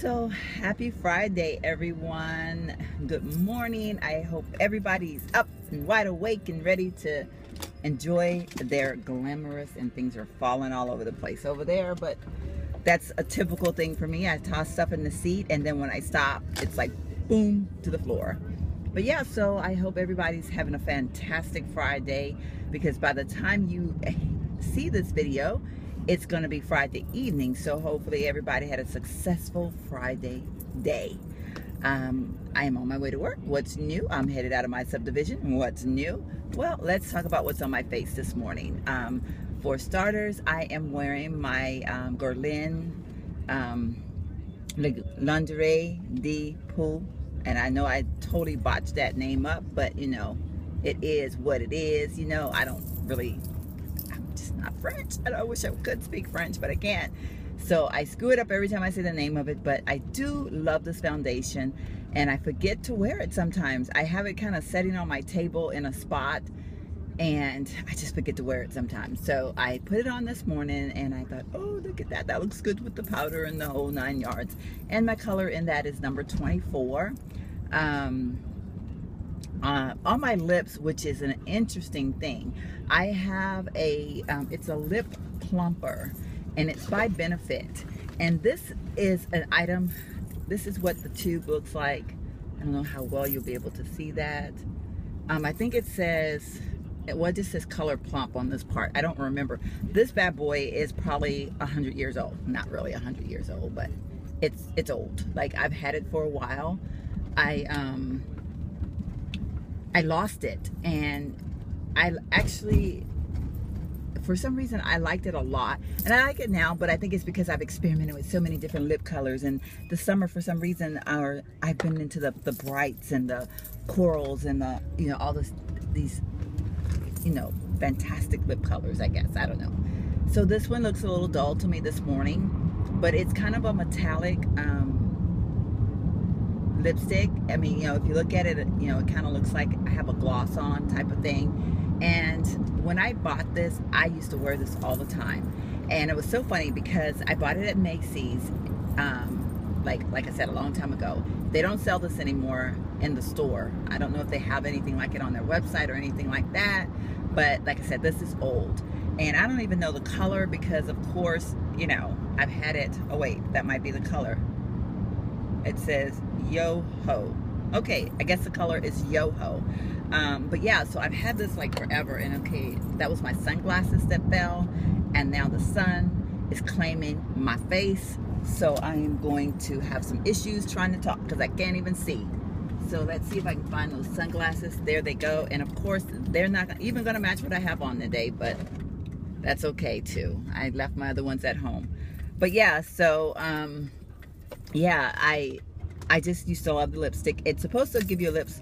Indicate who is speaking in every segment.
Speaker 1: So happy Friday, everyone. Good morning. I hope everybody's up and wide awake and ready to enjoy their glamorous, and things are falling all over the place over there, but that's a typical thing for me. I toss stuff in the seat, and then when I stop, it's like boom to the floor. But yeah, so I hope everybody's having a fantastic Friday, because by the time you see this video, it's going to be Friday evening. So hopefully everybody had a successful Friday day. I am on my way to work. What's new? I'm headed out of my subdivision. What's new? Well, let's talk about what's on my face this morning. For starters, I am wearing my Guerlain Lingerie de Pou. And I know I totally botched that name up, but you know, it is what it is. You know, I'm just not French. I wish I could speak French, but I can't. So I screw it up every time I say the name of it, but I do love this foundation, and I forget to wear it sometimes. I have it kind of sitting on my table in a spot, and I just forget to wear it sometimes. So I put it on this morning, and I thought, oh, look at that. That looks good with the powder and the whole 9 yards. And my color in that is number 24. On my lips, which is an interesting thing, I have a, it's a lip plumper, and it's by Benefit. And this is an item, this is what the tube looks like. I don't know how well you'll be able to see that. I think it says, well, it just says color plump on this part. I don't remember. This bad boy is probably 100 years old. Not really 100 years old, but it's old. Like, I've had it for a while. I lost it, and I actually, for some reason, I liked it a lot, and I like it now, but I think it's because I've experimented with so many different lip colors, and the summer, for some reason, I've been into the brights and the corals and the, you know, all these, you know, fantastic lip colors, I guess. I don't know. So this one looks a little dull to me this morning, but it's kind of a metallic, lipstick. I mean, you know, if you look at it, you know, it kind of looks like I have a gloss on type of thing. And when I bought this, I used to wear this all the time, and it was so funny because I bought it at Macy's, like I said, a long time ago. They don't sell this anymore in the store. I don't know if they have anything like it on their website or anything like that, but like I said, this is old, and I don't even know the color because, of course, you know, I've had it. Oh wait, that might be the color. It says Yo-Ho. Okay, I guess the color is Yo-Ho. But yeah, so I've had this like forever, and okay, that was my sunglasses that fell, and now the sun is claiming my face, so I am going to have some issues trying to talk because I can't even see. So let's see if I can find those sunglasses. There they go. And of course, they're not even going to match what I have on today, but that's okay too. I left my other ones at home. But yeah, so yeah, I just used to love the lipstick. It's supposed to give your lips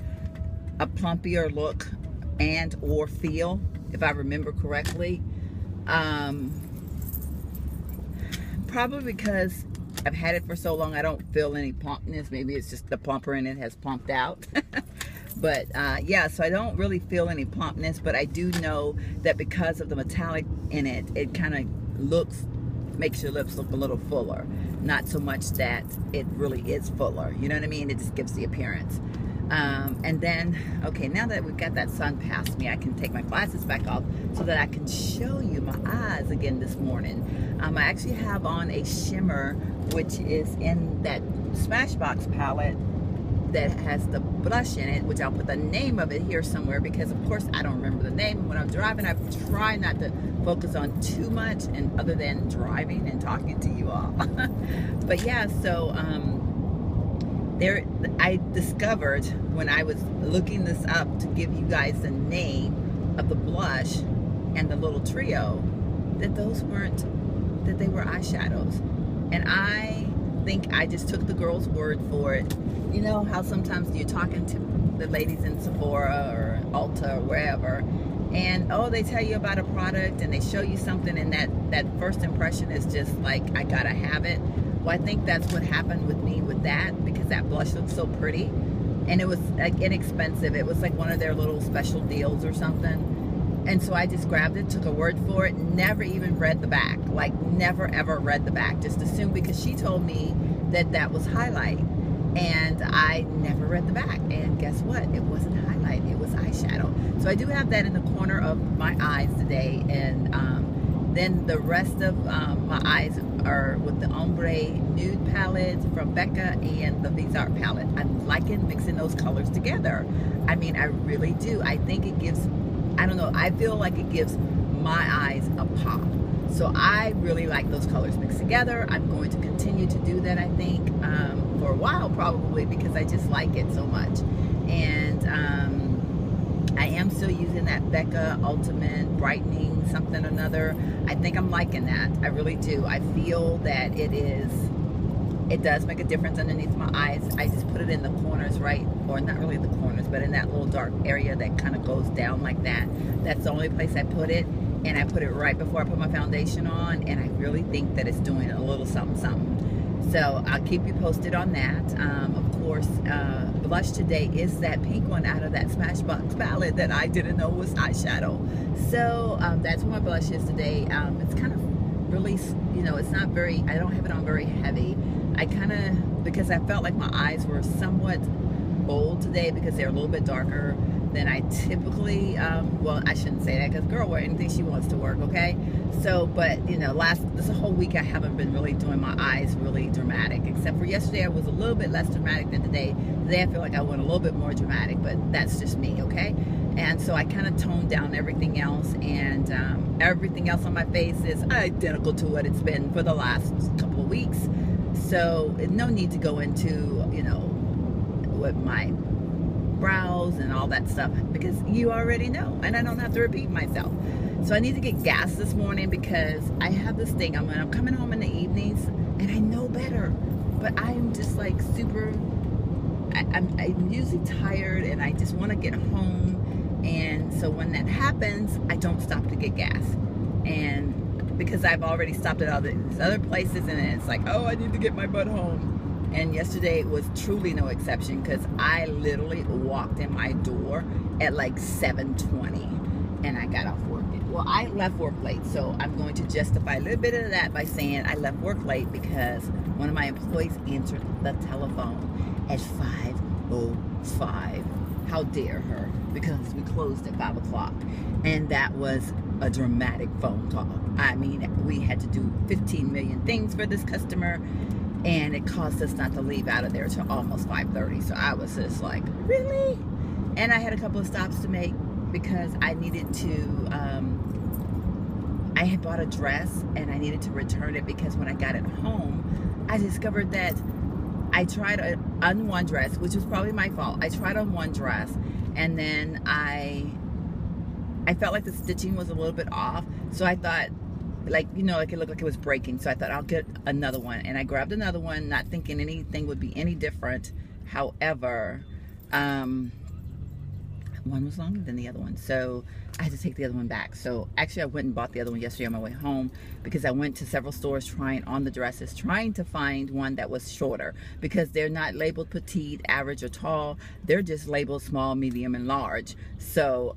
Speaker 1: a plumpier look and or feel, if I remember correctly. Probably because I've had it for so long, I don't feel any plumpness. Maybe it's just the plumper in it has plumped out. But yeah, so I don't really feel any plumpness, but I do know that because of the metallic in it, it kind of makes your lips look a little fuller. Not so much that it really is fuller, you know what I mean? It just gives the appearance. And then, okay, now that we've got that sun past me, I can take my glasses back off so that I can show you my eyes again this morning. I actually have on a shimmer, which is in that Smashbox palette that has the blush in it, which I'll put the name of it here somewhere, because of course I don't remember the name. When I'm driving, I try not to focus on too much, and other than driving and talking to you all. But yeah, so I discovered when I was looking this up to give you guys the name of the blush and the little trio, that they were eyeshadows. And I think I just took the girl's word for it. You know how sometimes you're talking to the ladies in Sephora or Ulta or wherever, and oh, they tell you about a product and they show you something, and that first impression is just like, I gotta have it. Well, I think that's what happened with me with that, because that blush looked so pretty, and it was like inexpensive. It was like one of their little special deals or something. And so I just grabbed it, took a word for it, never even read the back. Like, never ever read the back. Just assumed, because she told me that was highlight. And I never read the back. And guess what? It wasn't highlight. It was eyeshadow. So I do have that in the corner of my eyes today. And then the rest of my eyes are with the Ombre Nude palette from Becca and the Vizart palette. I'm liking mixing those colors together. I mean, I really do. I think it gives, I don't know, I feel like it gives my eyes a pop. So I really like those colors mixed together. I'm going to continue to do that, I think, for a while probably, because I just like it so much. And I am still using that Becca Ultimate Brightening something or another. I think I'm liking that. I really do. I feel that it does make a difference underneath my eyes. I just put it in the corners, right? Or not really the corners, but in that little dark area that kind of goes down like that. That's the only place I put it. And I put it right before I put my foundation on, and I really think that it's doing a little something, something. So I'll keep you posted on that. Of course, blush today is that pink one out of that Smashbox palette that I didn't know was eyeshadow. So that's what my blush is today. It's kind of really, you know, it's not very, I don't have it on very heavy. I kind of, because I felt like my eyes were somewhat bold today because they're a little bit darker than I typically, well, I shouldn't say that, because girl wear anything she wants to work, okay? So, but, you know, this whole week I haven't been really doing my eyes really dramatic, except for yesterday I was a little bit less dramatic than today. Today I feel like I went a little bit more dramatic, but that's just me, okay? And so I kind of toned down everything else, and everything else on my face is identical to what it's been for the last couple of weeks. So no need to go into, you know, what my brows and all that stuff, because you already know, and I don't have to repeat myself. So I need to get gas this morning, because I have this thing, I'm coming home in the evenings and I know better, but I'm just like super, I'm usually tired and I just want to get home. And so when that happens, I don't stop to get gas, and because I've already stopped at all these other places, and it's like, oh, I need to get my butt home. And yesterday was truly no exception, because I literally walked in my door at like 7:20 and I got off work. Well, I left work late, so I'm going to justify a little bit of that by saying I left work late because one of my employees answered the telephone at 5:05. How dare her, because we closed at 5 o'clock. And that was a dramatic phone call. I mean, we had to do 15 million things for this customer, and it caused us not to leave out of there till almost 5:30. So I was just like, really? And I had a couple of stops to make because I needed to, I had bought a dress and I needed to return it, because when I got it home, I discovered that I tried on one dress, which was probably my fault. I tried on one dress, and then I felt like the stitching was a little bit off. So I thought, like, you know, like it looked like it was breaking. So I thought I'll get another one, and I grabbed another one, not thinking anything would be any different. However, one was longer than the other one, so I had to take the other one back. So actually I went and bought the other one yesterday on my way home, because I went to several stores trying on the dresses, trying to find one that was shorter, because they're not labeled petite, average, or tall. They're just labeled small, medium, and large. So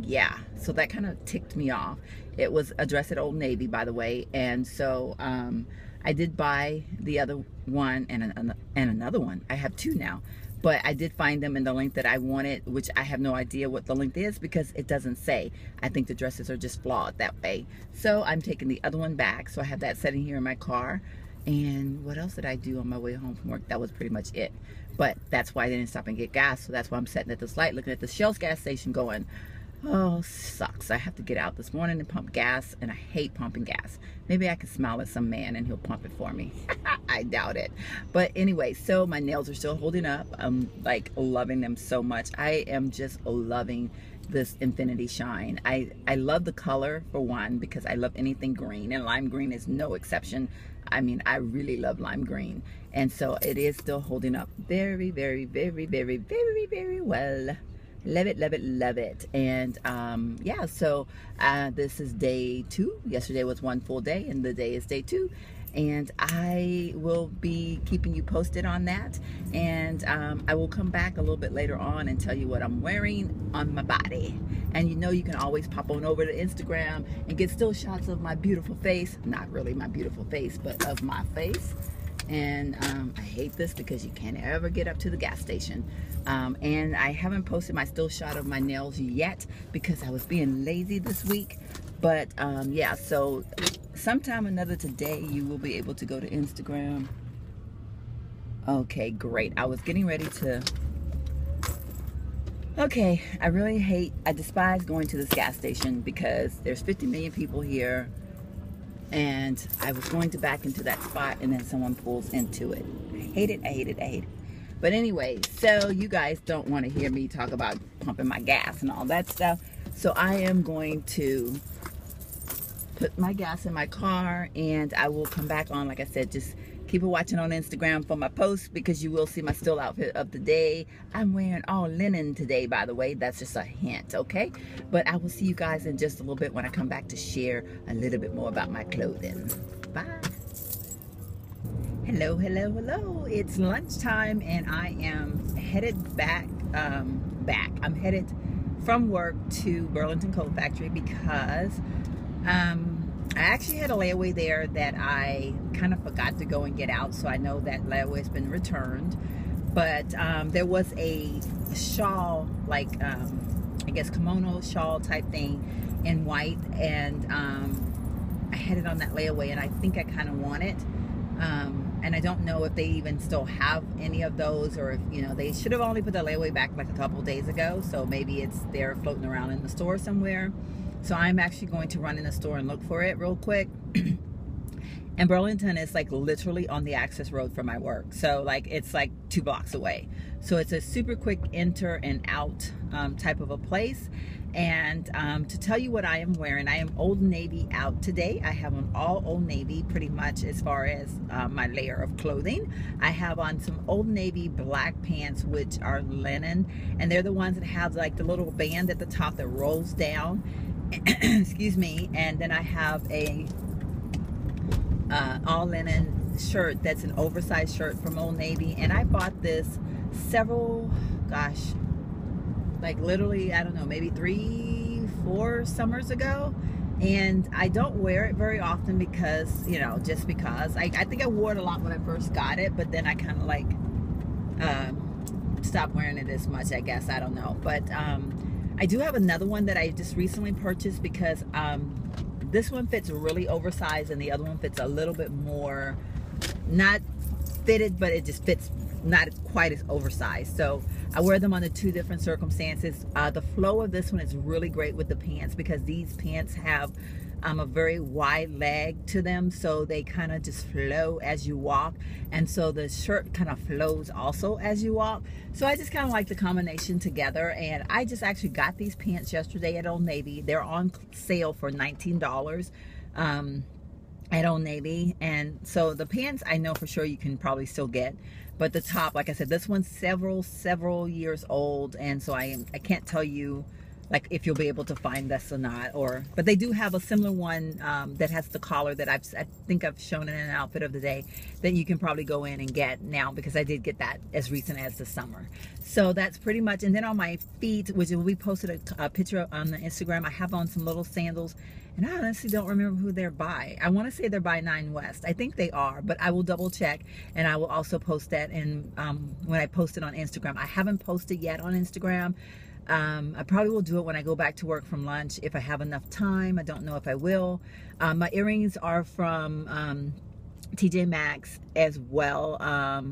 Speaker 1: yeah, so that kind of ticked me off. It was a dress at Old Navy, by the way, and so I did buy the other one and another one. I have two now. But I did find them in the length that I wanted, which I have no idea what the length is because it doesn't say. I think the dresses are just flawed that way. So I'm taking the other one back. So I have that sitting here in my car. And what else did I do on my way home from work? That was pretty much it. But that's why I didn't stop and get gas. So that's why I'm sitting at this light looking at the Shell's gas station going, oh, sucks. I have to get out this morning and pump gas, and I hate pumping gas. Maybe I could smile at some man and he'll pump it for me. I doubt it. But anyway, so my nails are still holding up. I'm like loving them so much. I am just loving this Infinity Shine. I love the color, for one, because I love anything green, and lime green is no exception. I mean, I really love lime green. And so it is still holding up very, very, very, very, very, very well. Love it, love it, love it. And yeah, so this is day 2. Yesterday was one full day, and the day is day 2. And I will be keeping you posted on that. And I will come back a little bit later on and tell you what I'm wearing on my body. And you know, you can always pop on over to Instagram and get still shots of my beautiful face. Not really my beautiful face, but of my face. And I hate this because you can't ever get up to the gas station. And I haven't posted my still shot of my nails yet because I was being lazy this week. But yeah, so sometime another today you will be able to go to Instagram. Okay, great. I was getting ready to... Okay, I despise going to this gas station because there's 50 million people here. And I was going to back into that spot and then someone pulls into it. I hate it, I hate it, I hate it. But anyway, so you guys don't want to hear me talk about pumping my gas and all that stuff. So I am going to put my gas in my car and I will come back on, like I said, just keep watching on Instagram for my posts because you will see my still outfit of the day. I'm wearing all linen today, by the way. That's just a hint, okay? But I will see you guys in just a little bit when I come back to share a little bit more about my clothing. Bye. Hello, hello, hello. It's lunchtime and I am headed back. I'm headed from work to Burlington Coat Vactory because I actually had a layaway there that I kind of forgot to go and get out, so I know that layaway has been returned. But there was a shawl, like I guess kimono shawl type thing in white, and I had it on that layaway, and I think I kind of want it. And I don't know if they even still have any of those, or if, you know, they should have only put the layaway back like a couple days ago, so maybe it's there floating around in the store somewhere. So I'm actually going to run in the store and look for it real quick. And Burlington is like literally on the access road for my work. So like it's like 2 blocks away. So it's a super quick enter and out type of a place. And to tell you what I am wearing, I am Old Navy out today. I have on all Old Navy pretty much as far as my layer of clothing. I have on some Old Navy black pants, which are linen. And they're the ones that have like the little band at the top that rolls down. Excuse me. And then I have a all linen shirt that's an oversized shirt from Old Navy, and I bought this several, gosh, like literally, I don't know, maybe 3-4 summers ago, and I don't wear it very often because, you know, just because I think I wore it a lot when I first got it, but then I kind of like stopped wearing it as much, I guess. I don't know, but I do have another one that I just recently purchased because this one fits really oversized and the other one fits a little bit more, not fitted, but it just fits not quite as oversized. So I wear them under 2 different circumstances. The flow of this one is really great with the pants because these pants have a very wide leg to them, so they kind of just flow as you walk, and so the shirt kind of flows also as you walk. So I just kind of like the combination together, and I just actually got these pants yesterday at Old Navy. They're on sale for $19 at Old Navy, and so the pants I know for sure you can probably still get, but the top, like I said, this one's several years old, and so I can't tell you like if you'll be able to find this or not, but they do have a similar one that has the collar that I think I've shown in an outfit of the day that you can probably go in and get now, because I did get that as recent as the summer. So that's pretty much. And then on my feet, which we posted a picture on the Instagram, I have on some little sandals, and I honestly don't remember who they're by. I want to say they're by 9 West. I think they are, but I will double check, and I will also post that in when I post it on Instagram. I haven't posted yet on Instagram. I probably will do it when I go back to work from lunch if I have enough time. I don't know if I will. My earrings are from TJ Maxx as well. I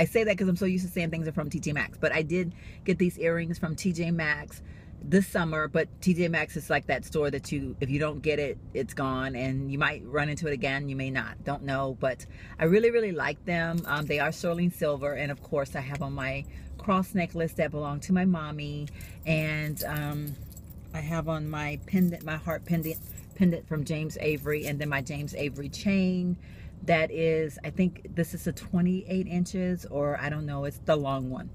Speaker 1: say that because I'm so used to saying things are from TJ Maxx, but I did get these earrings from TJ Maxx this summer. But TJ Maxx is like that store that if you don't get it, it's gone, and you might run into it again, you may not, don't know. But I really like them. They are sterling silver, and of course I have on my cross necklace that belonged to my mommy, and I have on my pendant, my heart pendant from James Avery, and then my James Avery chain that is, I think this is a 28 inches, or I don't know, it's the long one.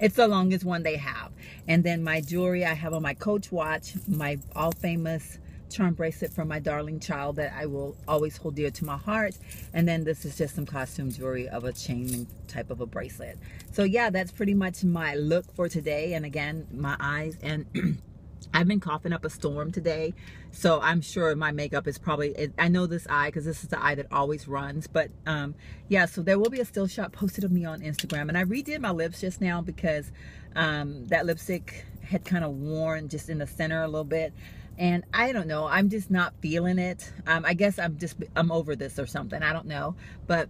Speaker 1: It's the longest one they have. And then my jewelry, I have on my Coach watch, my all famous charm bracelet from my darling child that I will always hold dear to my heart, and then this is just some costume jewelry of a chain type of a bracelet. So yeah, that's pretty much my look for today. And again, my eyes and I've been coughing up a storm today, so I'm sure my makeup is probably, I know this eye because this is the eye that always runs, but yeah, so there will be a still shot posted of me on Instagram. And I redid my lips just now because that lipstick had kind of worn just in the center a little bit, and I don't know, I'm just not feeling it. I guess I'm over this or something, I don't know, but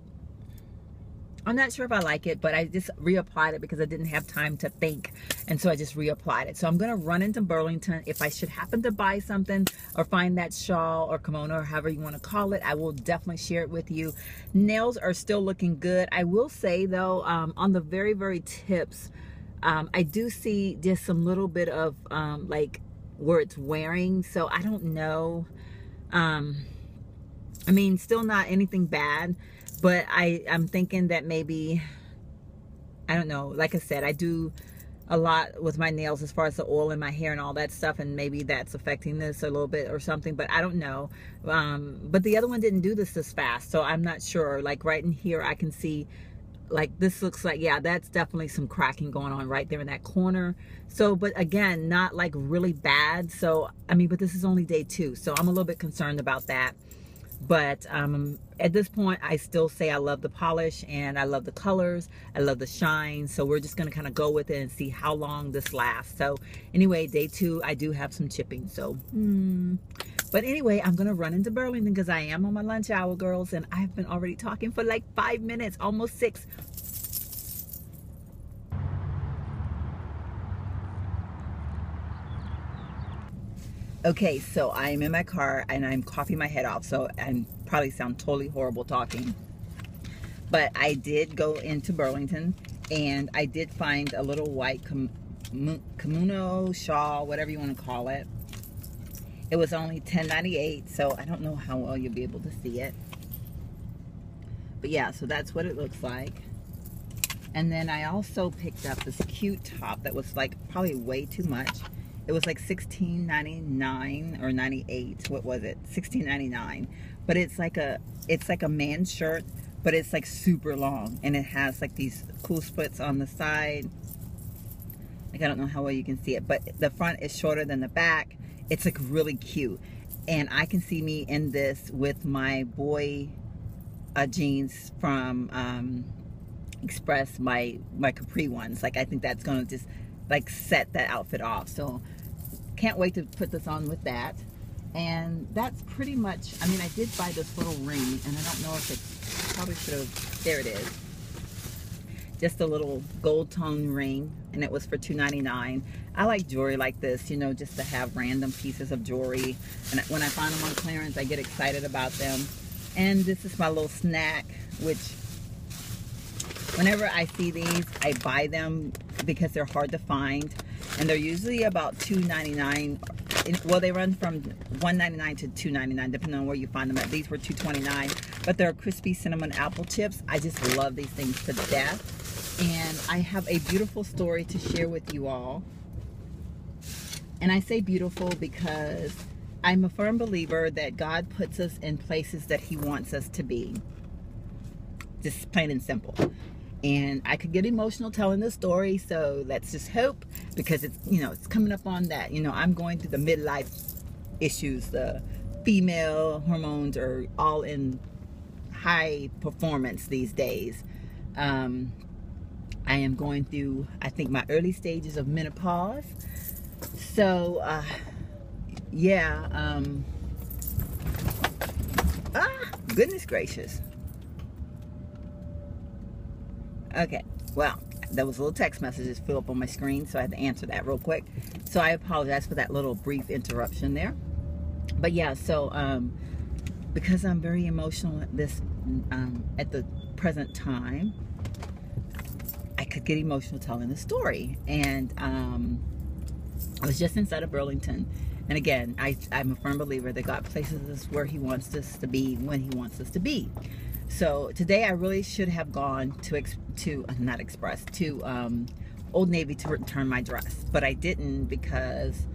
Speaker 1: I'm not sure if I like it, but I just reapplied it because I didn't have time to think. And so I just reapplied it. So I'm going to run into Burlington. If I should happen to buy something or find that shawl or kimono or however you want to call it, I will definitely share it with you. Nails are still looking good. I will say though, on the very, very tips, I do see just some little bit of like where it's wearing. So I don't know. I mean, still not anything bad. But I'm thinking that maybe, I don't know, like I said, I do a lot with my nails as far as the oil in my hair and all that stuff, and maybe that's affecting this a little bit or something, but I don't know. But the other one didn't do this fast, so I'm not sure. Like right in here, I can see, like this looks like, yeah, that's definitely some cracking going on right there in that corner. So, but again, not like really bad. So, I mean, but this is only day 2, so I'm a little bit concerned about that. But at this point, I still say I love the polish and I love the colors. I love the shine. So we're just going to kind of go with it and see how long this lasts. So anyway, day 2, I do have some chipping. So, but anyway, I'm going to run into Burlington because I am on my lunch hour, girls. And I've been already talking for like 5 minutes, almost 6. Okay, so I'm in my car and I'm coughing my head off, so I probably sound totally horrible talking. But I did go into Burlington and I did find a little white kimono, shawl, whatever you want to call it. It was only $10.98, so I don't know how well you'll be able to see it. But yeah, so that's what it looks like. And then I also picked up this cute top that was like probably way too much. It was like $16.99 or 98. What was it? $16.99. But it's like a man's shirt, but it's like super long, and it has like these cool splits on the side. Like I don't know how well you can see it, but the front is shorter than the back. It's like really cute, and I can see me in this with my boy jeans from Express, my capri ones. Like I think that's gonna just like set that outfit off. So can't wait to put this on with that. And that's pretty much, I mean, I did buy this little ring, and I don't know if it's, probably should have, there it is. Just a little gold tone ring, and it was for $2.99. I like jewelry like this, you know, just to have random pieces of jewelry. And when I find them on clearance, I get excited about them. And this is my little snack, which whenever I see these, I buy them because they're hard to find. And they're usually about $2.99. Well, they run from $1.99 to $2.99, depending on where you find them at. These were $2.29, but they're crispy cinnamon apple chips. I just love these things to death. And I have a beautiful story to share with you all. And I say beautiful because I'm a firm believer that God puts us in places that He wants us to be. Just plain and simple. And I could get emotional telling this story, so let's just hope, because it's, you know, it's coming up on that. You know, I'm going through the midlife issues. The female hormones are all in high performance these days. I am going through, I think, my early stages of menopause. So, yeah. Goodness gracious. Okay, well, there was a little text messages fill up on my screen, so I had to answer that real quick. So I apologize for that little brief interruption there. But yeah, so because I'm very emotional at this at the present time, I could get emotional telling the story. And I was just inside of Burlington, and again, I'm a firm believer that God places us where He wants us to be when He wants us to be. So today I really should have gone to Old Navy to return my dress, but I didn't because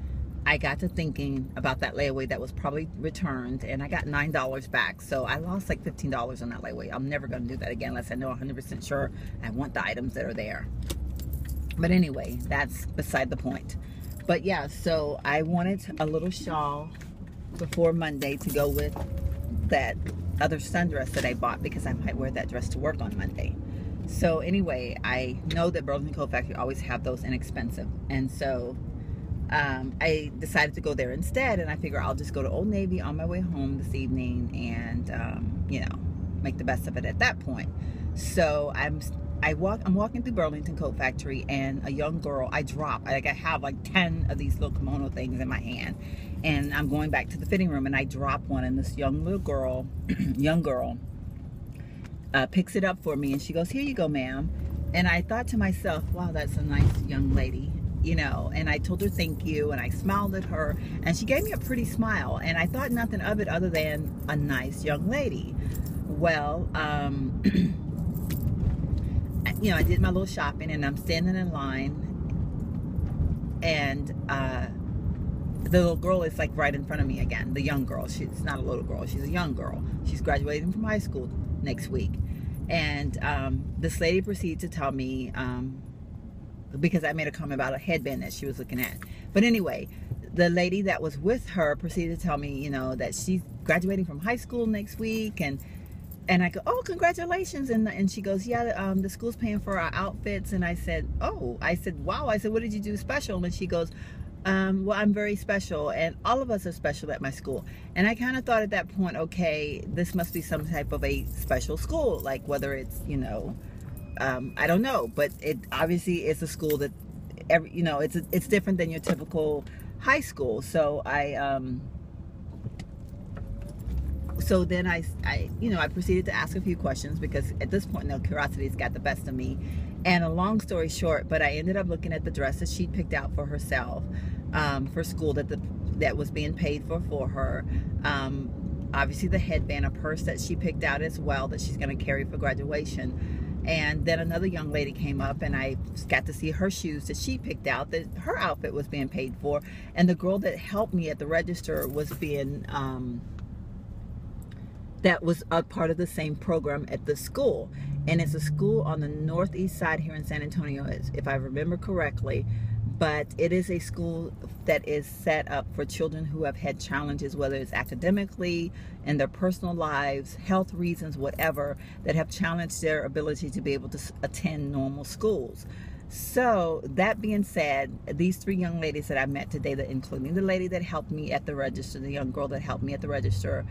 Speaker 1: I got to thinking about that layaway that was probably returned, and I got $9 back. So I lost like $15 on that layaway. I'm never going to do that again unless I know 100% sure I want the items that are there. But anyway, that's beside the point. But yeah, so I wanted a little shawl before Monday to go with that other sundress that I bought, because I might wear that dress to work on Monday. So anyway, I know that Burlington Coat Factory always have those inexpensive, and so I decided to go there instead, and I figure I'll just go to Old Navy on my way home this evening and you know, make the best of it at that point. So I'm walking through Burlington Coat Factory, and a young girl, I have like 10 of these little kimono things in my hand, and I'm going back to the fitting room, and I drop one, and this young girl picks it up for me, and she goes, "Here you go, ma'am." And I thought to myself, wow, that's a nice young lady, you know. And I told her thank you, and I smiled at her, and she gave me a pretty smile, and I thought nothing of it other than a nice young lady. Well, you know, I did my little shopping, and I'm standing in line, and the little girl is like right in front of me again. The young girl. She's not a little girl. She's a young girl. She's graduating from high school next week. And this lady proceeded to tell me, because I made a comment about a headband that she was looking at. But anyway, the lady that was with her proceeded to tell me, you know, that she's graduating from high school next week, and I go, "Oh, congratulations!" And she goes, "Yeah, the school's paying for our outfits." And I said, "Oh," I said, "Wow!" I said, "What did you do special?" And she goes, "Well, I'm very special, and all of us are special at my school." And I kind of thought at that point, okay, this must be some type of a special school, like whether it's, you know, I don't know, but it obviously is a school that you know, it's different than your typical high school. So so then I you know, I proceeded to ask a few questions, because at this point, no, curiosity's got the best of me. And a long story short, but I ended up looking at the dress that she picked out for herself for school, that was being paid for her. Obviously the headband, a purse that she picked out as well, that she's going to carry for graduation. And then another young lady came up, and I got to see her shoes that she picked out, that her outfit was being paid for. And the girl that helped me at the register was being that was a part of the same program at the school. And it's a school on the northeast side here in San Antonio, if I remember correctly. But it is a school that is set up for children who have had challenges, whether it's academically, in their personal lives, health reasons, whatever, that have challenged their ability to be able to attend normal schools. So that being said, these three young ladies that I met today, including the lady that helped me at the register, the young girl that helped me at the register,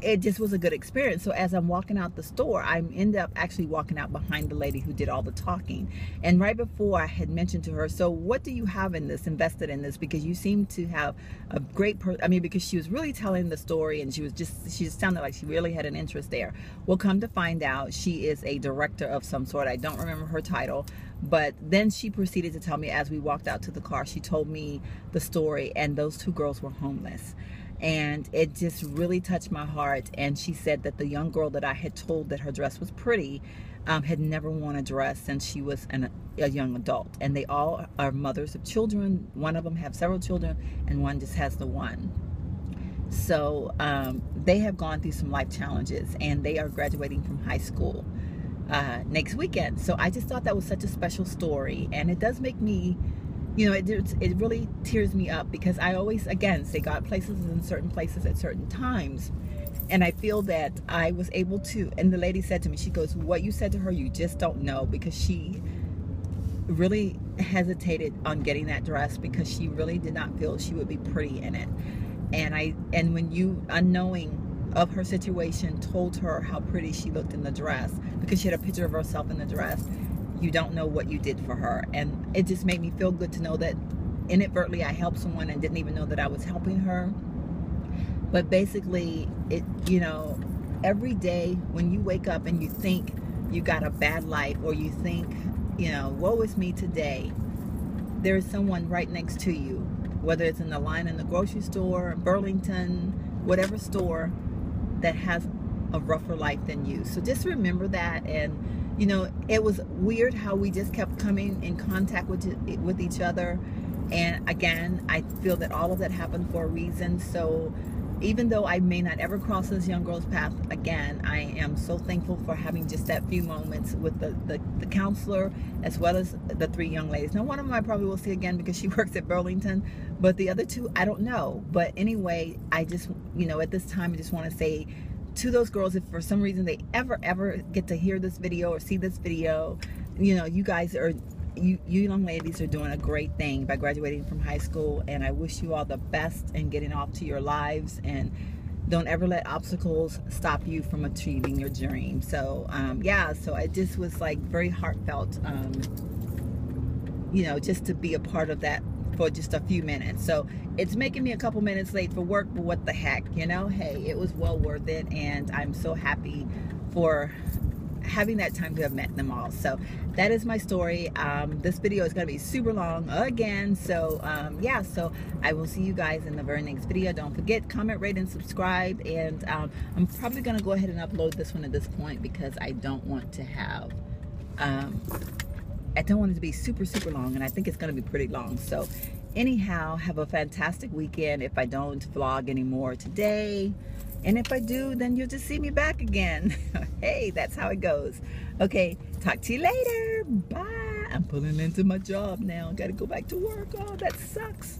Speaker 1: it just was a good experience. So as I'm walking out the store, I end up actually walking out behind the lady who did all the talking. And right before, I had mentioned to her, "So what do you have in this, invested in this? Because you seem to have a great I mean, because she was really telling the story, and she just sounded like she really had an interest there." Well, come to find out, she is a director of some sort. I don't remember her title. But then she proceeded to tell me, as we walked out to the car, she told me the story, and those two girls were homeless. And it just really touched my heart. And she said that the young girl that I had told that her dress was pretty had never worn a dress since she was a young adult. And they all are mothers of children. One of them have several children, and one just has the one. So they have gone through some life challenges, and they are graduating from high school next weekend. So I just thought that was such a special story. And it does make me, you know, it really tears me up, because I always, again, say God places us in certain places at certain times. And I feel that I was able to, and the lady said to me, she goes, "What you said to her, you just don't know," because she really hesitated on getting that dress, because she really did not feel she would be pretty in it. And when you, unknowing of her situation, told her how pretty she looked in the dress, because she had a picture of herself in the dress, you don't know what you did for her. And it just made me feel good to know that inadvertently I helped someone and didn't even know that I was helping her. But basically, it, you know, every day when you wake up and you think you got a bad life, or you think, you know, woe is me today, there is someone right next to you, whether it's in the line in the grocery store, Burlington, whatever store, that has a rougher life than you. So just remember that. And you know, it was weird how we just kept coming in contact with each other. And again, I feel that all of that happened for a reason. So even though I may not ever cross this young girl's path again, I am so thankful for having just that few moments with the counselor, as well as the 3 young ladies. Now, one of them I probably will see again because she works at Burlington, but the other 2, I don't know. But anyway, I just, you know, at this time, I just want to say to those girls, if for some reason they ever get to hear this video or see this video, you know, you guys are, you young ladies are doing a great thing by graduating from high school, and I wish you all the best in getting off to your lives, and don't ever let obstacles stop you from achieving your dream. So yeah, so it just was like very heartfelt, you know, just to be a part of that for just a few minutes. So it's making me a couple minutes late for work, but what the heck, you know, hey, it was well worth it, and I'm so happy for having that time to have met them all. So that is my story. This video is going to be super long again, so yeah, so I will see you guys in the very next video. Don't forget, comment, rate, and subscribe, and I'm probably going to go ahead and upload this one at this point because I don't want to have I don't want it to be super long, and I think it's going to be pretty long. So anyhow, have a fantastic weekend if I don't vlog anymore today. And if I do, then you'll just see me back again. Hey, that's how it goes. Okay, talk to you later. Bye. I'm pulling into my job now. Got to go back to work. Oh, that sucks.